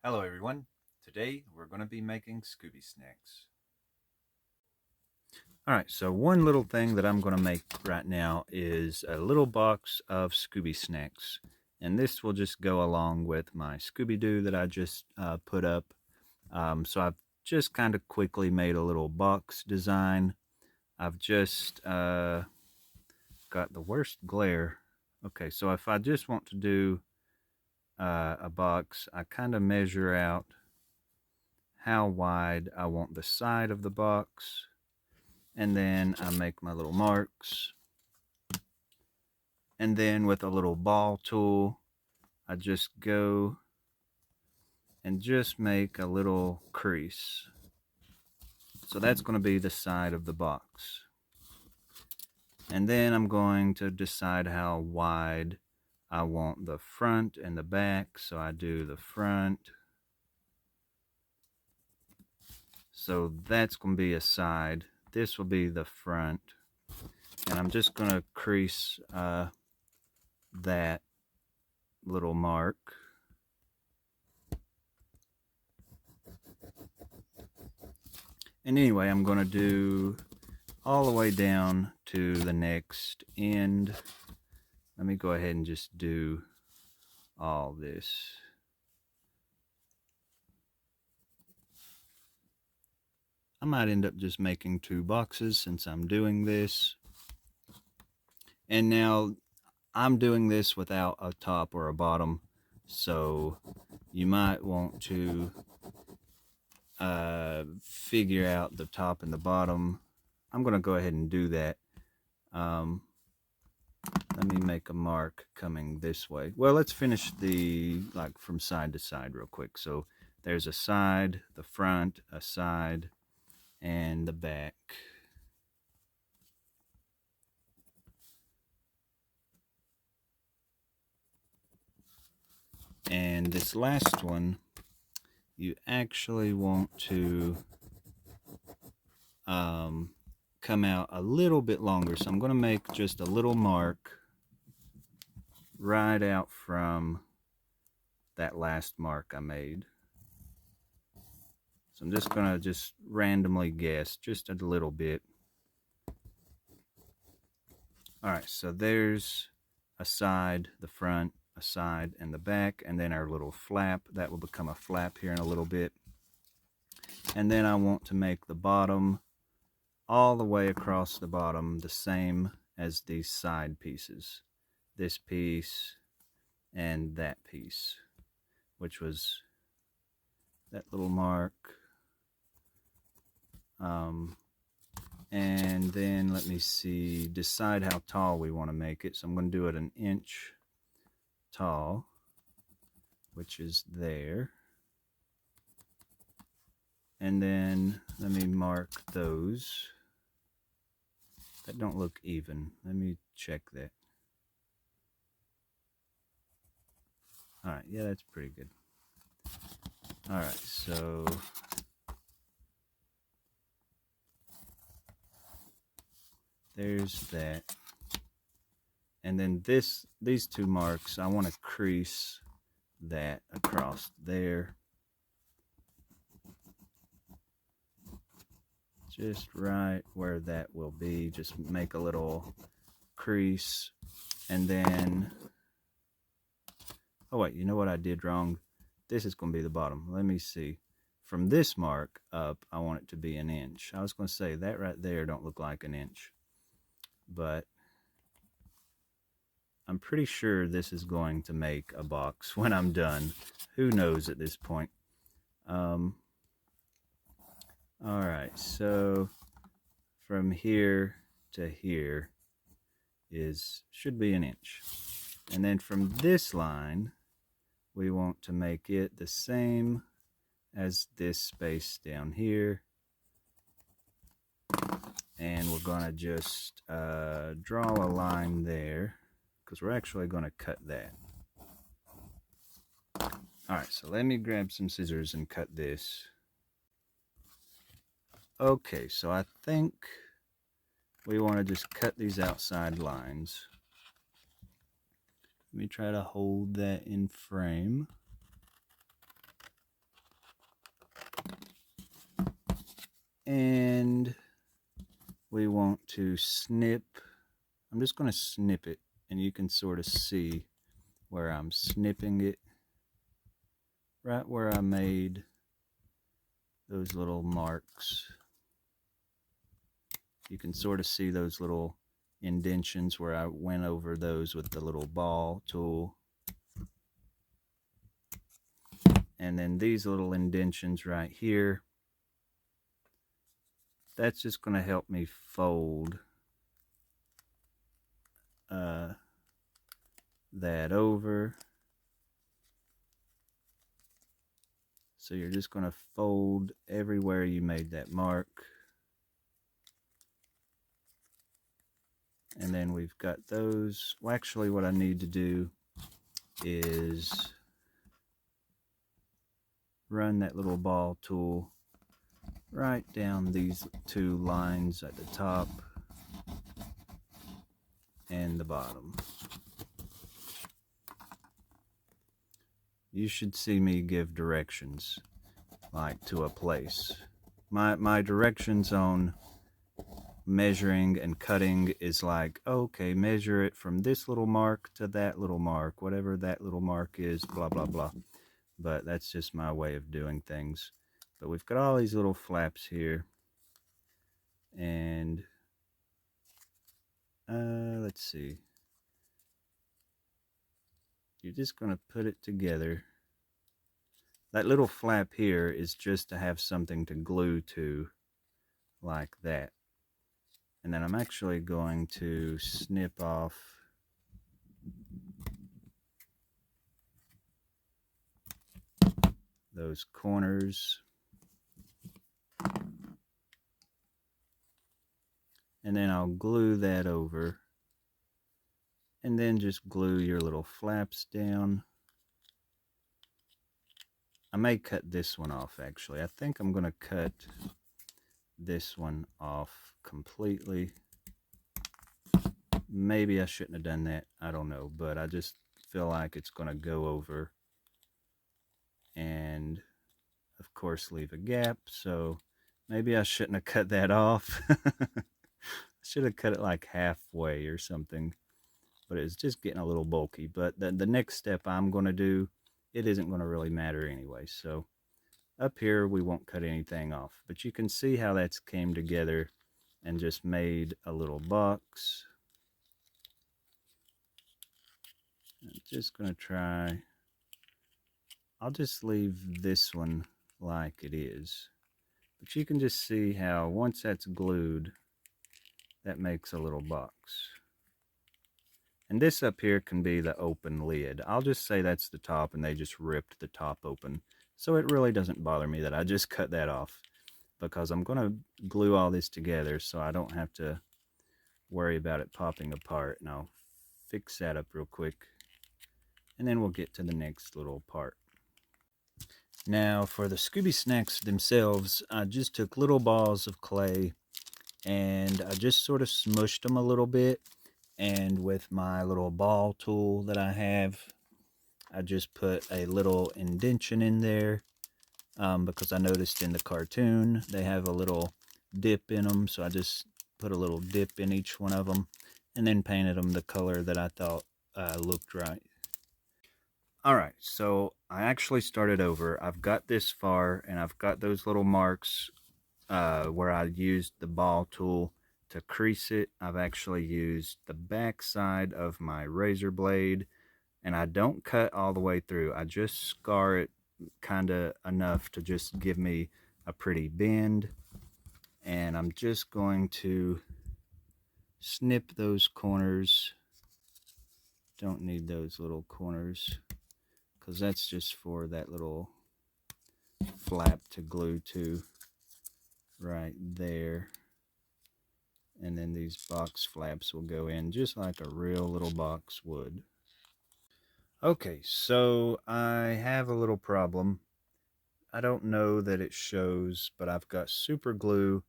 Hello everyone, today we're going to be making Scooby snacks. Alright, so one little thing that I'm going to make right now is a little box of Scooby snacks. And this will just go along with my Scooby Doo that I just put up. So I've just kind of quickly made a little box design. I've just got the worst glare. Okay, so if I just want to do a box, I kind of measure out how wide I want the side of the box, and then I make my little marks, and then with a little ball tool I just go and just make a little crease. So that's going to be the side of the box, and then I'm going to decide how wide I want the front and the back. So I do the front, so that's going to be a side, this will be the front, and I'm just going to crease that little mark. And anyway, I'm going to do all the way down to the next end. Let me go ahead and just do all this. I might end up just making two boxes since I'm doing this. And now I'm doing this without a top or a bottom, so you might want to figure out the top and the bottom. I'm going to go ahead and do that. Let me make a mark coming this way. Well, let's finish the from side to side real quick. So there's a side, the front, a side, and the back. And this last one, you actually want to come out a little bit longer. So I'm going to make just a little mark right out from that last mark I made. So I'm just going to just randomly guess just a little bit. Alright, so there's a side, the front, a side, and the back, and then our little flap. That will become a flap here in a little bit. And then I want to make the bottom all the way across the bottom the same as these side pieces. This piece and that piece, which was that little mark. And then let me see, decide how tall we want to make it. So I'm going to do it an inch tall, which is there. And then let me mark those that don't look even. Let me check that. Alright, yeah, that's pretty good. Alright, so there's that. And then these two marks, I want to crease that across there. Just right where that will be. Just make a little crease. And then, oh wait, you know what I did wrong? This is going to be the bottom. Let me see. From this mark up, I want it to be an inch. I was going to say that right there don't look like an inch, but I'm pretty sure this is going to make a box when I'm done. Who knows at this point? Alright, so from here to here should be an inch. And then from this line, we want to make it the same as this space down here. And we're going to just draw a line there, because we're actually going to cut that. Alright, so let me grab some scissors and cut this. Okay, so I think we want to just cut these outside lines. Let me try to hold that in frame. And we want to snip. I'm just going to snip it, and you can sort of see where I'm snipping it, right where I made those little marks. You can sort of see those little indentions where I went over those with the little ball tool. And then these little indentions right here, that's just going to help me fold that over. So you're just going to fold everywhere you made that mark. And then we've got those. Well, actually what I need to do is run that little ball tool right down these two lines at the top and the bottom. You should see me give directions, like to a place. My directions on measuring and cutting is like, okay, measure it from this little mark to that little mark, whatever that little mark is, blah, blah, blah. But that's just my way of doing things. But we've got all these little flaps here. And let's see. You're just going to put it together. That little flap here is just to have something to glue to, like that. And then I'm actually going to snip off those corners. And then I'll glue that over. And then just glue your little flaps down. I may cut this one off, actually. I think I'm going to cut this one off completely. Maybe I shouldn't have done that. I don't know. But I just feel like it's going to go over. And, of course, leave a gap. So maybe I shouldn't have cut that off. I should have cut it like halfway or something. But it's just getting a little bulky. But the next step I'm going to do, it isn't going to really matter anyway. So up here we won't cut anything off, but you can see how that's came together and just made a little box. I'm just going to try, I'll just leave this one like it is, but you can just see how once that's glued, that makes a little box. And this up here can be the open lid. I'll just say that's the top, and they just ripped the top open. So it really doesn't bother me that I just cut that off, because I'm going to glue all this together so I don't have to worry about it popping apart. And I'll fix that up real quick, and then we'll get to the next little part. Now for the Scooby snacks themselves, I just took little balls of clay and I just sort of smushed them a little bit. And with my little ball tool that I have, I just put a little indention in there because I noticed in the cartoon they have a little dip in them. So I just put a little dip in each one of them and then painted them the color that I thought looked right. Alright, so I actually started over. I've got this far and I've got those little marks where I used the ball tool to crease it. I've actually used the back side of my razor blade, and I don't cut all the way through. I just scar it kind of enough to just give me a pretty bend. And I'm just going to snip those corners. Don't need those little corners because that's just for that little flap to glue to right there. And then these box flaps will go in just like a real little box would. Okay, so I have a little problem. I don't know that it shows, but I've got super glue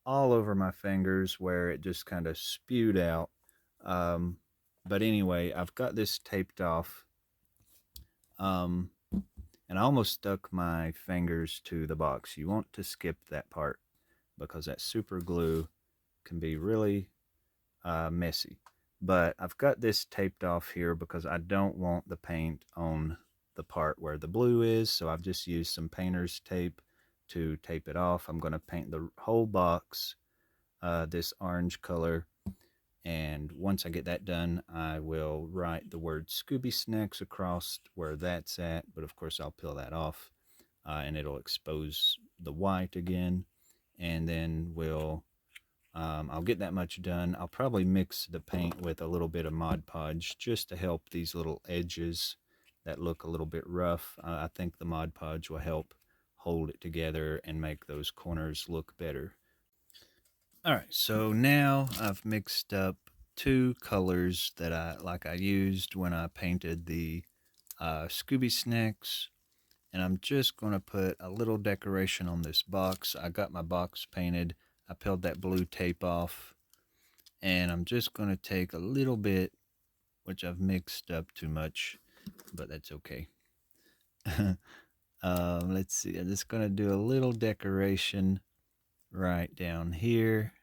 all over my fingers where it just kind of spewed out. But anyway, I've got this taped off. And I almost stuck my fingers to the box. You want to skip that part. because that super glue can be really messy. But I've got this taped off here because I don't want the paint on the part where the blue is, so I've just used some painter's tape to tape it off. I'm going to paint the whole box this orange color, and once I get that done, I will write the word Scooby Snacks across where that's at, but of course I'll peel that off, and it'll expose the white again, and then I'll get that much done. I'll probably mix the paint with a little bit of Mod Podge just to help these little edges that look a little bit rough. I think the Mod Podge will help hold it together and make those corners look better. Alright, so now I've mixed up two colors that I used when I painted the Scooby Snacks, and I'm just going to put a little decoration on this box. I got my box painted. I peeled that blue tape off, and I'm just going to take a little bit, which I've mixed up too much, but that's okay. Let's see, I'm just going to do a little decoration right down here,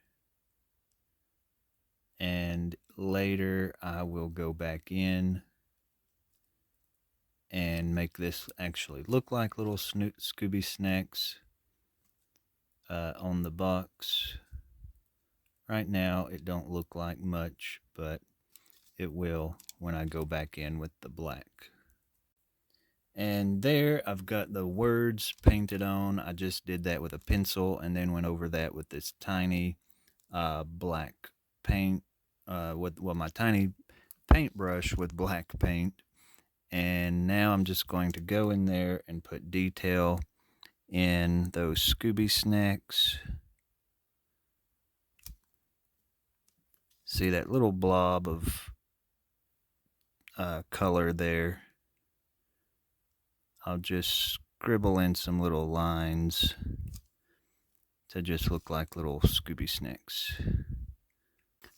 and later I will go back in and make this actually look like little Scooby Snacks on the box. Right now it don't look like much, but it will when I go back in with the black. And there I've got the words painted on. I just did that with a pencil and then went over that with this tiny black paint, with my tiny paintbrush with black paint. And now I'm just going to go in there and put detail in those Scooby Snacks. See that little blob of color there? I'll just scribble in some little lines to just look like little Scooby Snacks.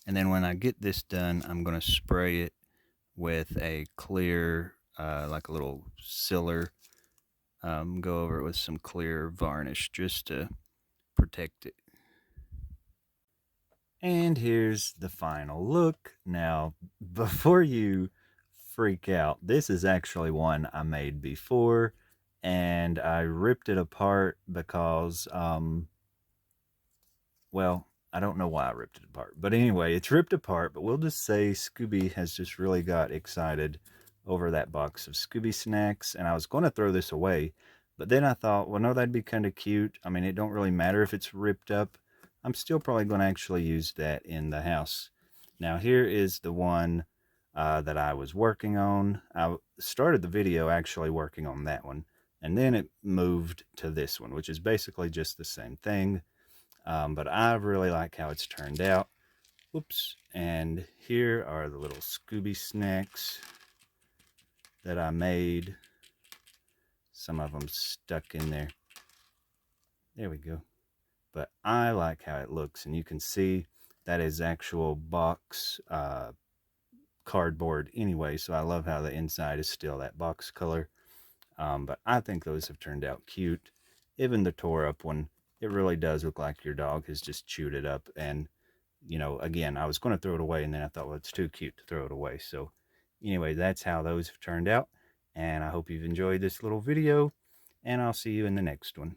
And then when I get this done, I'm going to spray it with a clear, like a little sealer. Go over it with some clear varnish just to protect it. And here's the final look. Now, before you freak out, this is actually one I made before, and I ripped it apart because, well, I don't know why I ripped it apart. But anyway, it's ripped apart, but we'll just say Scooby has just really got excited over that box of Scooby Snacks, and I was going to throw this away, but then I thought, well, no, that'd be kind of cute. I mean, it don't really matter if it's ripped up. I'm still probably going to actually use that in the house. Now, here is the one that I was working on. I started the video actually working on that one, and then it moved to this one, which is basically just the same thing. But I really like how it's turned out. Whoops. And here are the little Scooby Snacks that I made. Some of them stuck in there. There we go. But I like how it looks, and you can see that is actual box cardboard anyway, so I love how the inside is still that box color. But I think those have turned out cute. Even the tore up one, it really does look like your dog has just chewed it up. And, you know, again, I was going to throw it away, and then I thought, well, it's too cute to throw it away. So anyway, that's how those have turned out. And I hope you've enjoyed this little video, and I'll see you in the next one.